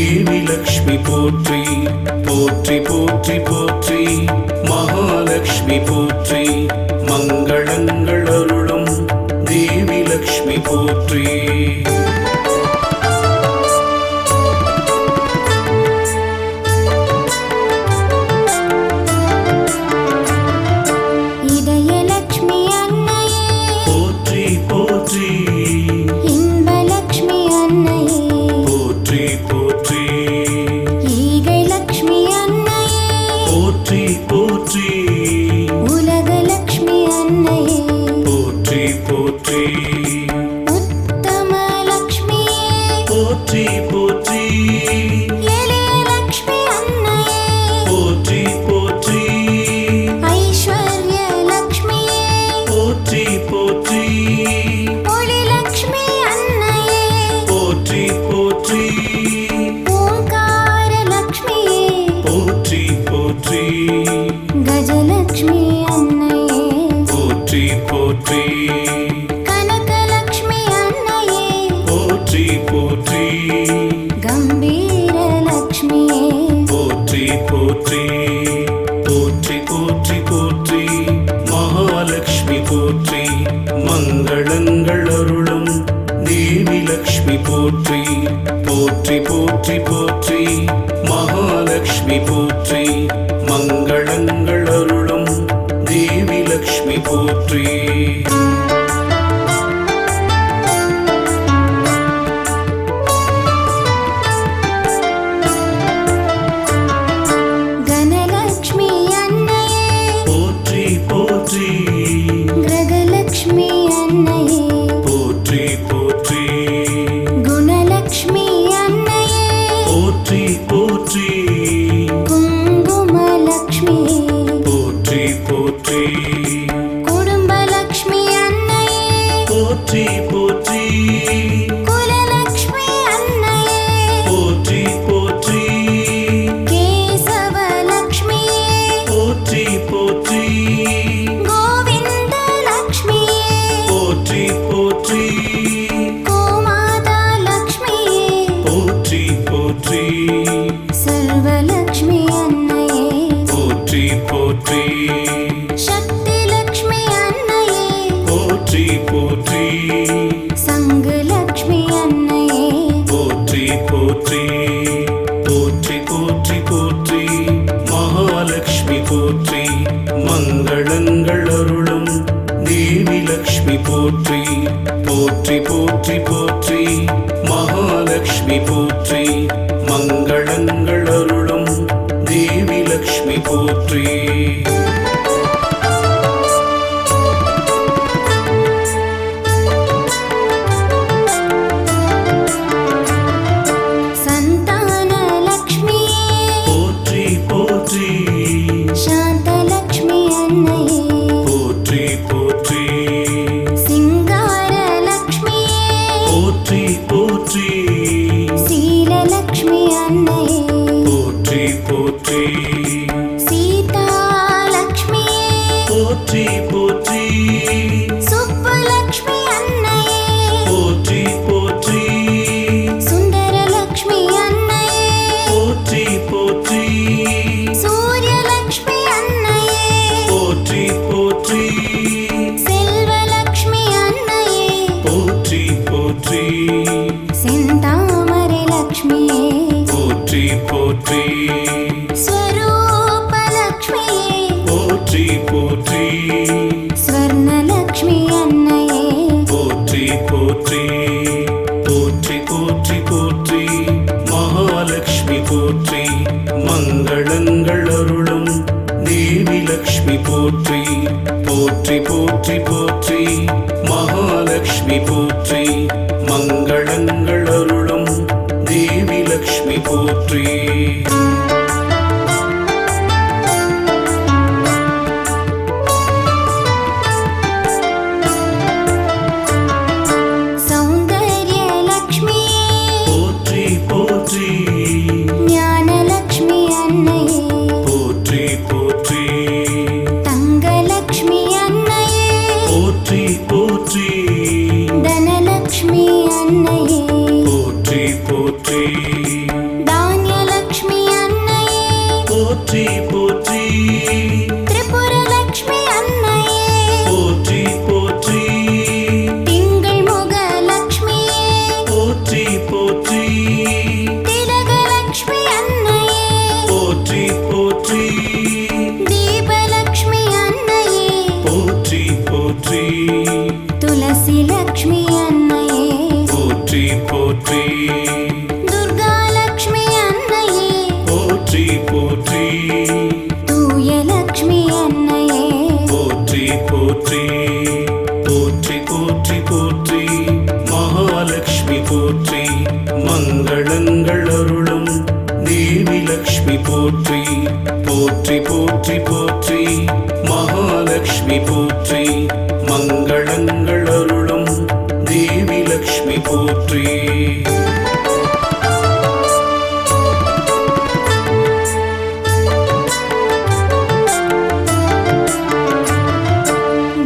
தேவி லக்ஷ்மி போற்றி போற்றி போற்றி போற்றி மகாலட்சுமி போற்றி மங்களங்கள் அருளும் தேவி லக்ஷ்மி போற்றி गजलक्ष्मी अन्नये पोट्री पोट्री कनकलक्ष्मी अन्नये पोट्री पोट्री गंभीरलक्ष्मी पोट्री पोट्री पोट्री पोट्री पोट्री महालक्ष्मी पोट्री मंगलंगल अरुளும் देवी लक्ष्मी पोट्री पोट्री पोट्री पोट्री महालक्ष्मी पोट्री मंगलंगल अरुளும் देवी लक्ष्मी पोट्री गणलक्ष्मी अन्नये पोट्री पोट्री गृगलक्ष्मी अन्नये पोट्री पोट्री गुणलक्ष्मी अन्नये पोट्री पोट्री कुङ्कुमलक्ष्मी पोट्री पोट्री कुटुम्बलक्ष्मी अन्नये पोट्री पोट्री कुललक्ष्मी अन्नये पोट्री पोट्री केशवलक्ष्मी पोट्री पोट्री गोविन्दलक्ष्मी पोट्री पोट्री गोमातालक्ष्मी पोट्री पोट्री सर्वलक्ष्मी अन्नये पोट्री पोट्री शक्तिलक्ष्मी अन्नये पोट्री पोट्री संगलक्ष्मी अन्नये पोट्री पोट्री पोट्री पोट्री पोट्री महालक्ष्मी पोट्री मंगलंगल अरुளும் देवी लक्ष्मी पोट्री पोट्री पोट्री पोट्री महालक्ष्मी पोट्री मंगलंगल अरुளும் देवी लक्ष्मी पोट्री संतानलक्ष्मी पोट्री पोट्री शान्तलक्ष्मी अन्नये पोट्री पोट्री सिंगारलक्ष्मी पोट्री पोट्री शीललक्ष्मी अन्नये पोट्री पोट्री सीतालक्ष्मी पोट्री पोट्री सुब्बलक्ष्मी अन्नये पोट्री पोट्री सुन्दरलक्ष्मी अन्नये पोट्री पोट्री सूर्यलक्ष्मी अन्नये पोट्री पोट्री सेल्वलक्ष्मी अन्नये पोट्री पोट्री सिन्तामरिलक्ष्मी पोट्री पोट्री स्वरूपलक्ष्मी पोट्री पोट्री स्वर्णलक्ष्मी अन्नये पोट्री पोट्री पोट्री पोट्री पोट्री महालक्ष्मी पोट्री मंगलंगल अरुளும் देवी लक्ष्मी पोट्री पोट्री पोट्री पोट्री महालक्ष्मी पोट्री मंगलंगल अरुளும் देवी लक्ष्मी पोट्री सौन्दर्यलक्ष्मी पोट्री पोट्री ज्ञानलक्ष्मी अन्नये पोट्री पोट्री तङ्गलक्ष्मी अन्नये पोट्री पोट्री धनलक्ष्मी अन्नये पोट्री पोट्री மகாலட்சுமி போற்றி போற்றி போற்றி போற்றி மகாலட்சுமி போற்றி மங்களங்கள் அருளும் தேவி லக்ஷ்மி போற்றி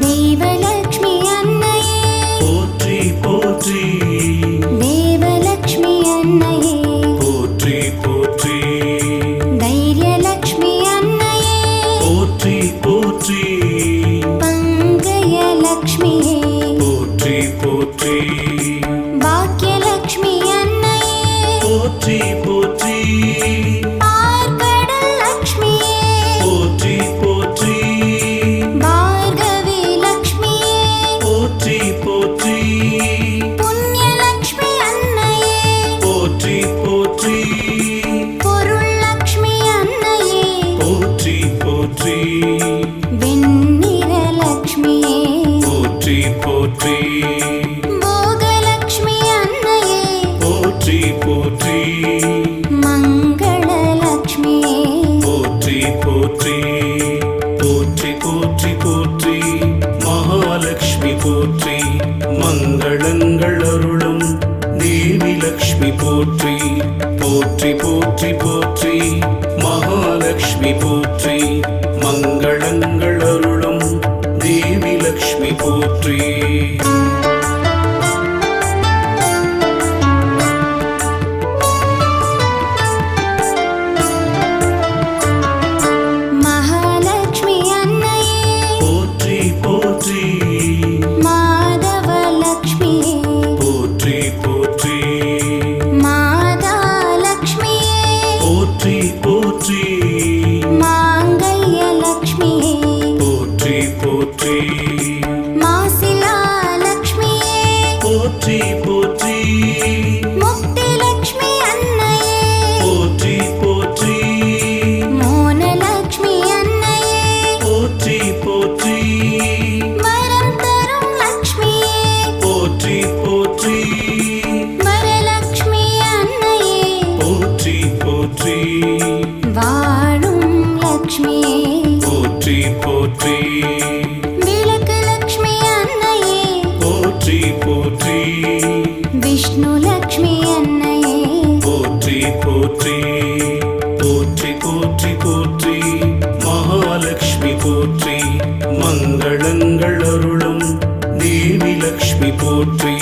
தேவலக்ஷ்மி அன்னையே போற்றி போற்றி தேவலக்ஷ்மி அன்னையே போற்றி போற்றி தைரியலக்ஷ்மி அன்னையே போற்றி போற்றி பங்கயலக்ஷ்மியே போற்றி போற்றி பாக்யலக்ஷ்மி அன்னையே போற்றி போற்றி பார்க்கடல் லக்ஷ்மியே போற்றி போற்றி பார்கவி லக்ஷ்மியே போற்றி போற்றி புண்ணியலக்ஷ்மி அன்னையே போற்றி போற்றி பொருள் லக்ஷ்மி அன்னையே போற்றி போற்றி வெண்ணிற லக்ஷ்மியே போற்றி போற்றி போகலக்ஷ்மி அன்னையே போற்றி போற்றி மங்கள லக்ஷ்மியே போற்றி போற்றி போற்றி போற்றி போற்றி மகாலட்சுமி போற்றி மங்களங்கள் அருளும் தேவி லக்ஷ்மி போற்றி போற்றி போற்றி போற்றி மகாலட்சுமி போற்றி மங்களங்கள் அருளும் தேவி லக்ஷ்மி போற்றி மகாலட்சுமி அன்னையே போற்றி போற்றி மாதவ லக்ஷ்மியே போற்றி போற்றி மாதா லக்ஷ்மியே போற்றி போற்றி மாங்கல்ய லக்ஷ்மியே போற்றி போற்றி மாசிலா லக்ஷ்மியே போற்றி போற்றி முக்தி லக்ஷ்மி அன்னையே போற்றி போற்றி மோனலக்ஷ்மி அன்னையே போற்றி போற்றி வரம் தரும் லக்ஷ்மியே போற்றி போற்றி வரலக்ஷ்மி அன்னையே போற்றி போற்றி வாழும் லக்ஷ்மியே போற்றி போற்றி விளக்கு லக்ஷ்மி அன்னையே போற்றி போற்றி விஷ்ணு லக்ஷ்மி அன்னையே போற்றி போற்றி போற்றி போற்றி போற்றி மகாலட்சுமி போற்றி மங்களங்கள் அருளும் தேவி லக்ஷ்மி போற்றி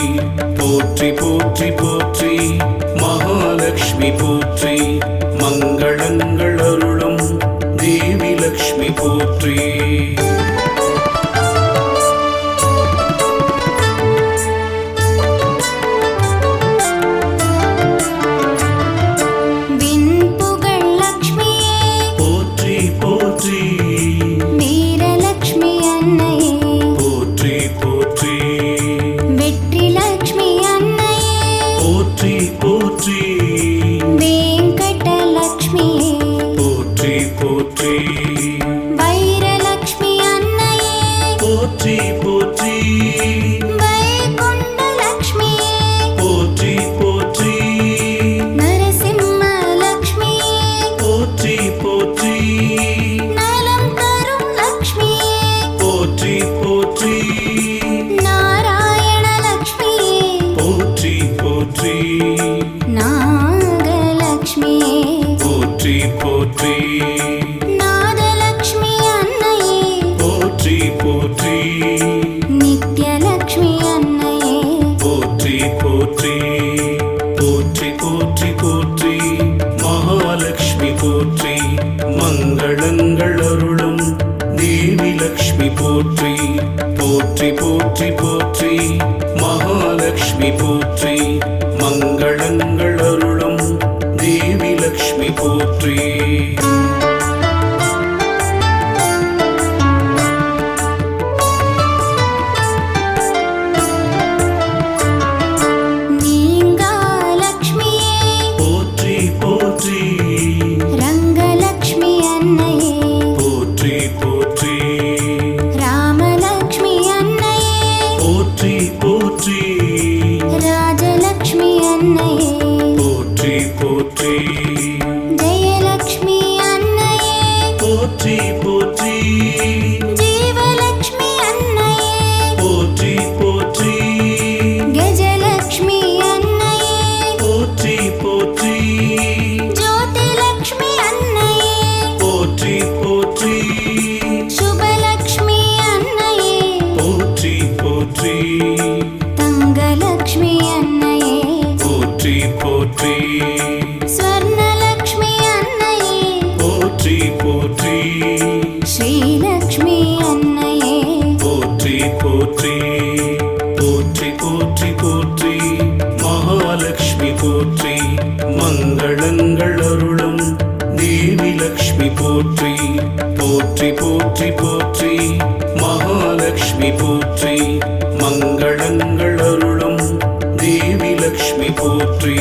போற்றி போற்றி போற்றி மகாலட்சுமி போற்றி மங்களங்கள் அருளும் தேவி லக்ஷ்மி போற்றி விண்புகழ் லக்ஷ்மியே போற்றி போற்றி வீரலக்ஷ்மி அன்னையே போற்றி போற்றி வெற்றி லக்ஷ்மி அன்னையே போற்றி போற்றி வெங்கட லக்ஷ்மியே போற்றி போற்றி வைரலக்ஷ்மி அன்னையே போற்றி போற்றி வைகுண்ட லக்ஷ்மியே போற்றி போற்றி நரசிம்ம லக்ஷ்மியே போற்றி போற்றி நலம் தரும் லக்ஷ்மியே போற்றி போற்றி நாராயண லக்ஷ்மியே போற்றி போற்றி நாகலக்ஷ்மியே போற்றி போற்றி நாதலக்ஷ்மி அன்னையே போற்றி போற்றி நித்யலக்ஷ்மி அன்னையே போற்றி போற்றி போற்றி போற்றி போற்றி மகாலட்சுமி போற்றி மங்களங்கள் அருளும் தேவி லக்ஷ்மி போற்றி போற்றி போற்றி போற்றி மகாலட்சுமி போற்றி மங்களங்கள் அருளும் தேவி லக்ஷ்மி போற்றி நீங்கா லக்ஷ்மியே போற்றி போற்றி ரங்கலக்ஷ்மி அன்னையே போற்றி போற்றி ராமலக்ஷ்மி அன்னையே போற்றி போற்றி ராஜலக்ஷ்மி அன்னையே போற்றி போற்றி ஜெயலக்ஷ்மி லக்ஷ்மி போற்றி போற்றி போற்றி போற்றி மகாலட்சுமி போற்றி மங்களங்கள் அருளும் தேவி லக்ஷ்மி போற்றி